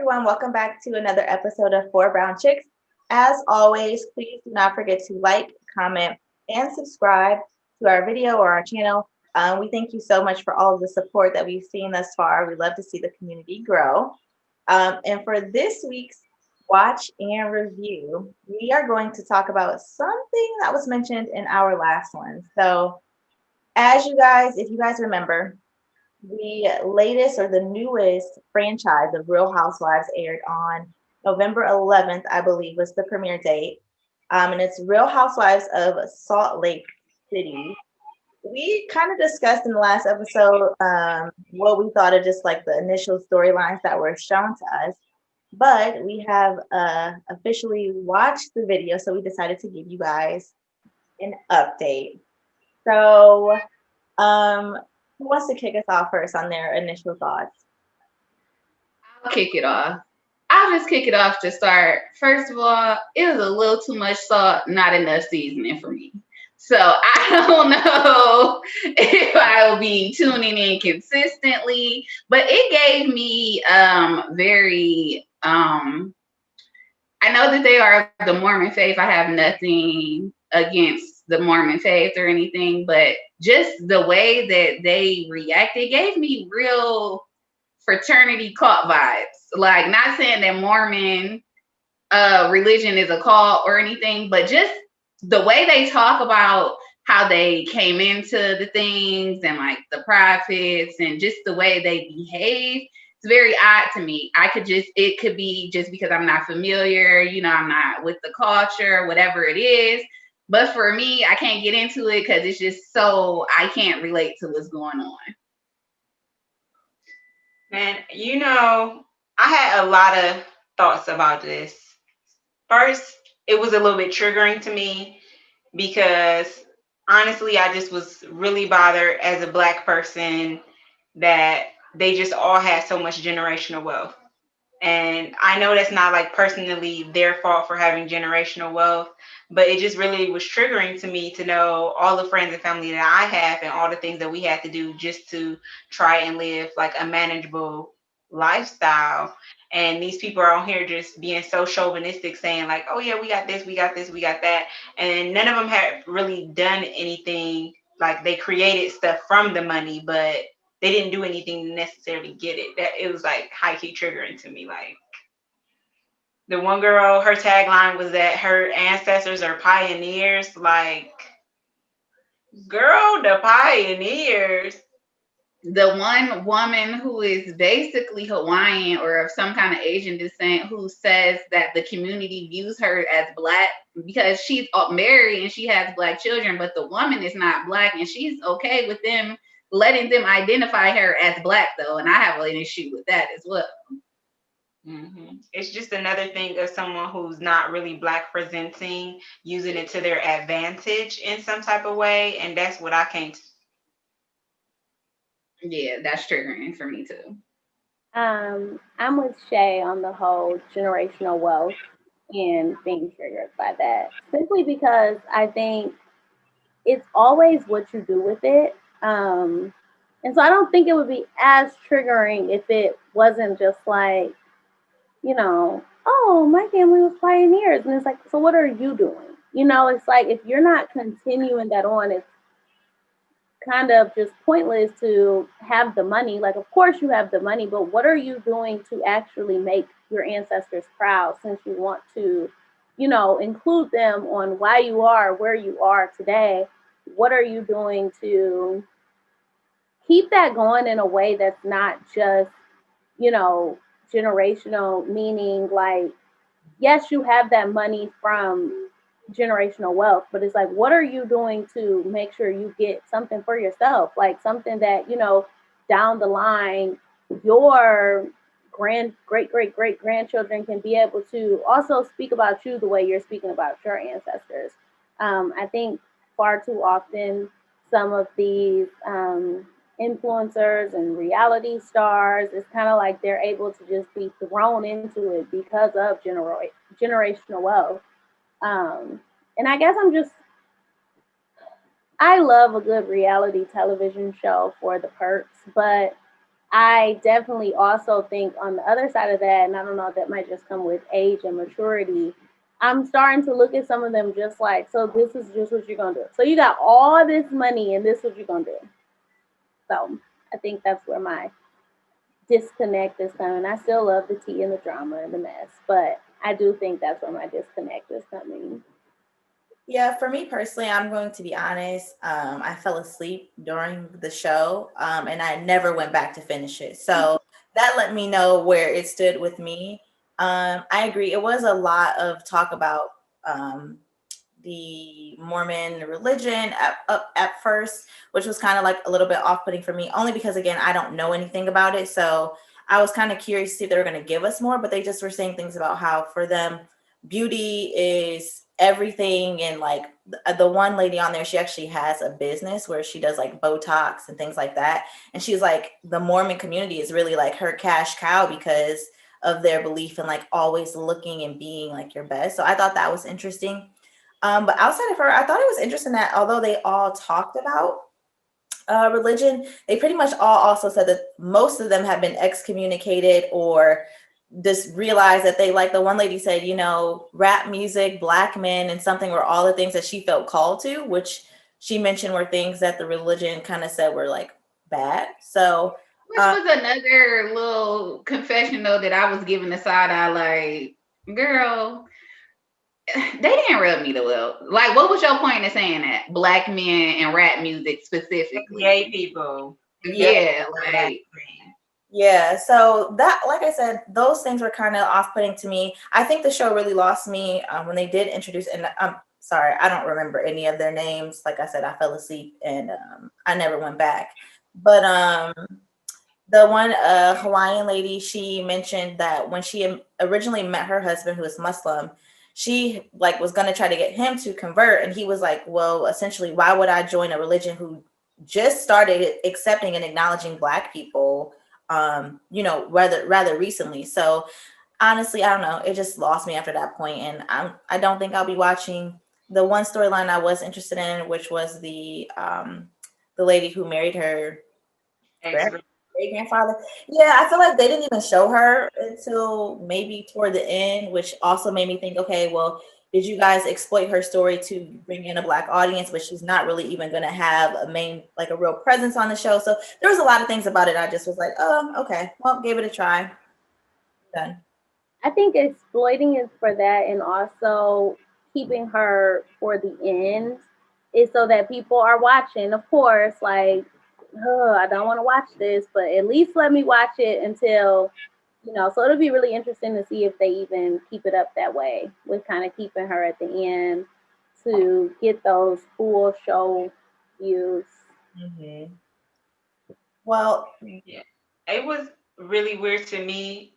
everyone. Welcome back to another episode of Four Brown Chicks. As always, please do not forget to like, comment, and subscribe to our video or our channel. We thank you so much for all of the support that we've seen thus far. We love to see the community grow. And for this week's watch and review, we are going to talk about something that was mentioned in our last one. So, if you guys remember, the latest or the newest franchise of Real Housewives aired on November 11th, I believe, was the premiere date. And it's Real Housewives of Salt Lake City. We kind of discussed in the last episode what we thought of just like the initial storylines that were shown to us. But we have officially watched the video, so we decided to give you guys an update. So, who wants to kick us off first on their initial thoughts? I'll kick it off. I'll just kick it off to start. First of all, it was a little too much salt, not enough seasoning for me. So I don't know if I will be tuning in consistently, but it gave me very I know that they are the Mormon faith. I have nothing against the Mormon faith or anything, but just the way that they reacted gave me real fraternity cult vibes. Like, not saying that Mormon religion is a cult or anything, but just the way they talk about how they came into the things and like the prophets and just the way they behave. It's very odd to me. It could be just because I'm not familiar, I'm not with the culture, whatever it is. But for me, I can't get into it because it's just I can't relate to what's going on. Man, I had a lot of thoughts about this. First, it was a little bit triggering to me because honestly, I just was really bothered as a Black person that they just all had so much generational wealth. And I know that's not like personally their fault for having generational wealth, but it just really was triggering to me to know all the friends and family that I have and all the things that we had to do just to try and live like a manageable lifestyle. And these people are on here just being so chauvinistic, saying like, oh yeah, we got this, we got this, we got that. And none of them had really done anything. Like, they created stuff from the money, but they didn't do anything to necessarily get it. That it was like high key triggering to me. Like, the one girl, her tagline was that her ancestors are pioneers. Like, girl, the pioneers. The one woman who is basically Hawaiian or of some kind of Asian descent who says that the community views her as Black because she's married and she has Black children, but the woman is not Black and she's okay with them letting them identify her as Black, though. And I have an issue with that as well. Mm-hmm. It's just another thing of someone who's not really Black presenting, using it to their advantage in some type of way. And that's what I can't. Yeah, that's triggering for me too. I'm with Shay on the whole generational wealth and being triggered by that. Simply because I think it's always what you do with it. And so I don't think it would be as triggering if it wasn't just like, oh, my family was pioneers. And it's like, so what are you doing? It's like if you're not continuing that on, it's kind of just pointless to have the money. Like, of course you have the money, but what are you doing to actually make your ancestors proud, since you want to, include them on why you are where you are today? What are you doing to keep that going in a way that's not just, generational, meaning like, yes, you have that money from generational wealth, but it's like, what are you doing to make sure you get something for yourself? Like something that, down the line, your great grandchildren can be able to also speak about you the way you're speaking about your ancestors. I think far too often some of these influencers and reality stars, it's kind of like they're able to just be thrown into it because of generational wealth. And I guess I love a good reality television show for the perks, but I definitely also think on the other side of that, and I don't know if that might just come with age and maturity, I'm starting to look at some of them just like, so this is just what you're gonna do. So you got all this money and this is what you're gonna do. So I think that's where my disconnect is coming. I still love the tea and the drama and the mess, but I do think that's where my disconnect is coming. Yeah, for me personally, I'm going to be honest. I fell asleep during the show, and I never went back to finish it. So that let me know where it stood with me. I agree. It was a lot of talk about um, the Mormon religion at first, which was kind of like a little bit off putting for me, only because, again, I don't know anything about it. So I was kind of curious to see if they were going to give us more, but they just were saying things about how for them, beauty is everything. And like the one lady on there, she actually has a business where she does like Botox and things like that. And she's like, the Mormon community is really like her cash cow because of their belief in like always looking and being like your best. So I thought that was interesting. But outside of her, I thought it was interesting that although they all talked about religion, they pretty much all also said that most of them have been excommunicated or just realized that they, like the one lady said, rap music, black men, and something were all the things that she felt called to, which she mentioned were things that the religion kind of said were like bad. So, Which was another little confession though that I was giving the side eye like, girl, they didn't rub me the well. Like, what was your point in saying that? Black men and rap music specifically. Gay people. yeah, Yeah, like yeah, so that, like I said, those things were kind of off-putting to me. I think the show really lost me when they did introduce, and I'm sorry, I don't remember any of their names. Like I said, I fell asleep and I never went back. But the one Hawaiian lady, she mentioned that when she originally met her husband, who is Muslim, she like was gonna try to get him to convert, and he was like, "Well, essentially, why would I join a religion who just started accepting and acknowledging Black people, rather recently?" So honestly, I don't know. It just lost me after that point, and I don't think I'll be watching. The one storyline I was interested in, which was the lady who married her Ex- great grandfather. Yeah, I feel like they didn't even show her until maybe toward the end, which also made me think, okay, well, did you guys exploit her story to bring in a Black audience, but she's not really even going to have like a real presence on the show. So there was a lot of things about it. I just was like, oh, okay, well, gave it a try. Done. I think exploiting it for that and also keeping her for the end is so that people are watching. Of course, like, oh, I don't want to watch this, but at least let me watch it until, so it'll be really interesting to see if they even keep it up that way with kind of keeping her at the end to get those full show views. Mm-hmm. Well, Yeah. It was really weird to me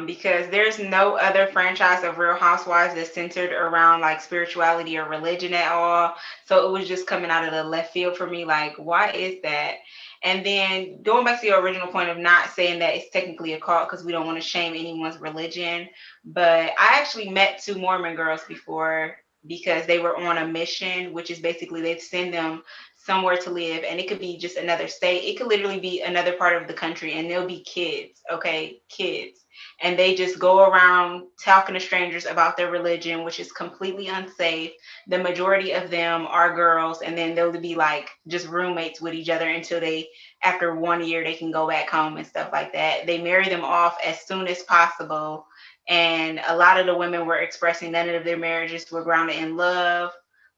because there's no other franchise of Real Housewives that's centered around like spirituality or religion at all. So it was just coming out of the left field for me. Like, why is that? And then going back to your original point of not saying that it's technically a cult because we don't want to shame anyone's religion. But I actually met two Mormon girls before because they were on a mission, which is basically they send them somewhere to live, and it could be just another state, it could literally be another part of the country, and they'll be kids, okay, kids, and they just go around talking to strangers about their religion, which is completely unsafe. The majority of them are girls, and then they'll be like just roommates with each other until they, after 1 year, they can go back home and stuff like that. They marry them off as soon as possible, and a lot of the women were expressing none of their marriages were grounded in love.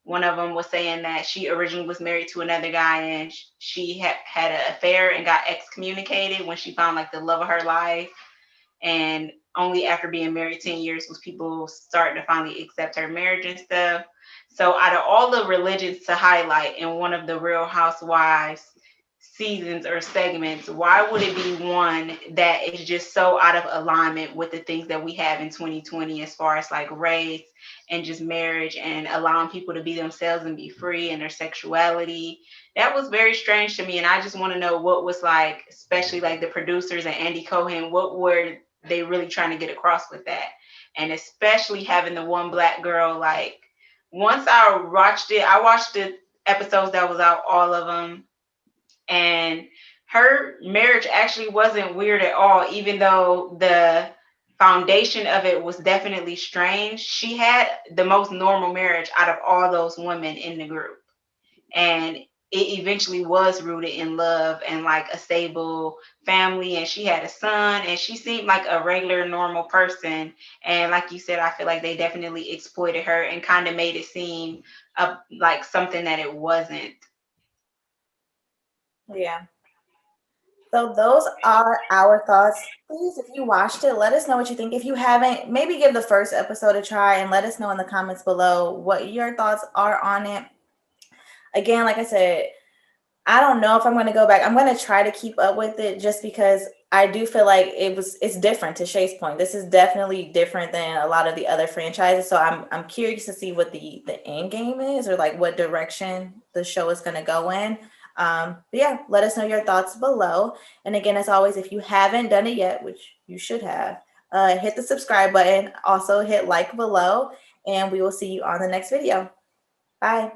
One of them was saying that she originally was married to another guy, and she had an affair and got excommunicated when she found like the love of her life. And only after being married 10 years was people starting to finally accept her marriage and stuff. So out of all the religions to highlight in one of the Real Housewives seasons or segments, why would it be one that is just so out of alignment with the things that we have in 2020 as far as like race and just marriage and allowing people to be themselves and be free in their sexuality? That was very strange to me, and I just want to know what was like, especially like the producers and Andy Cohen, what were they really trying to get across with that? And especially having the one Black girl, like once I watched the episodes that was out, all of them, and her marriage actually wasn't weird at all, even though the foundation of it was definitely strange. She had the most normal marriage out of all those women in the group. And it eventually was rooted in love and like a stable family. And she had a son, and she seemed like a regular, normal person. And like you said, I feel like they definitely exploited her and kind of made it seem like something that it wasn't. Yeah. So those are our thoughts. Please, if you watched it, let us know what you think. If you haven't, maybe give the first episode a try and let us know in the comments below what your thoughts are on it. Again, like I said, I don't know if I'm going to go back. I'm going to try to keep up with it just because I do feel like it's different. To Shay's point, this is definitely different than a lot of the other franchises. So I'm curious to see what the end game is, or like what direction the show is going to go in. But yeah, let us know your thoughts below. And again, as always, if you haven't done it yet, which you should have, hit the subscribe button. Also hit like below, and we will see you on the next video. Bye.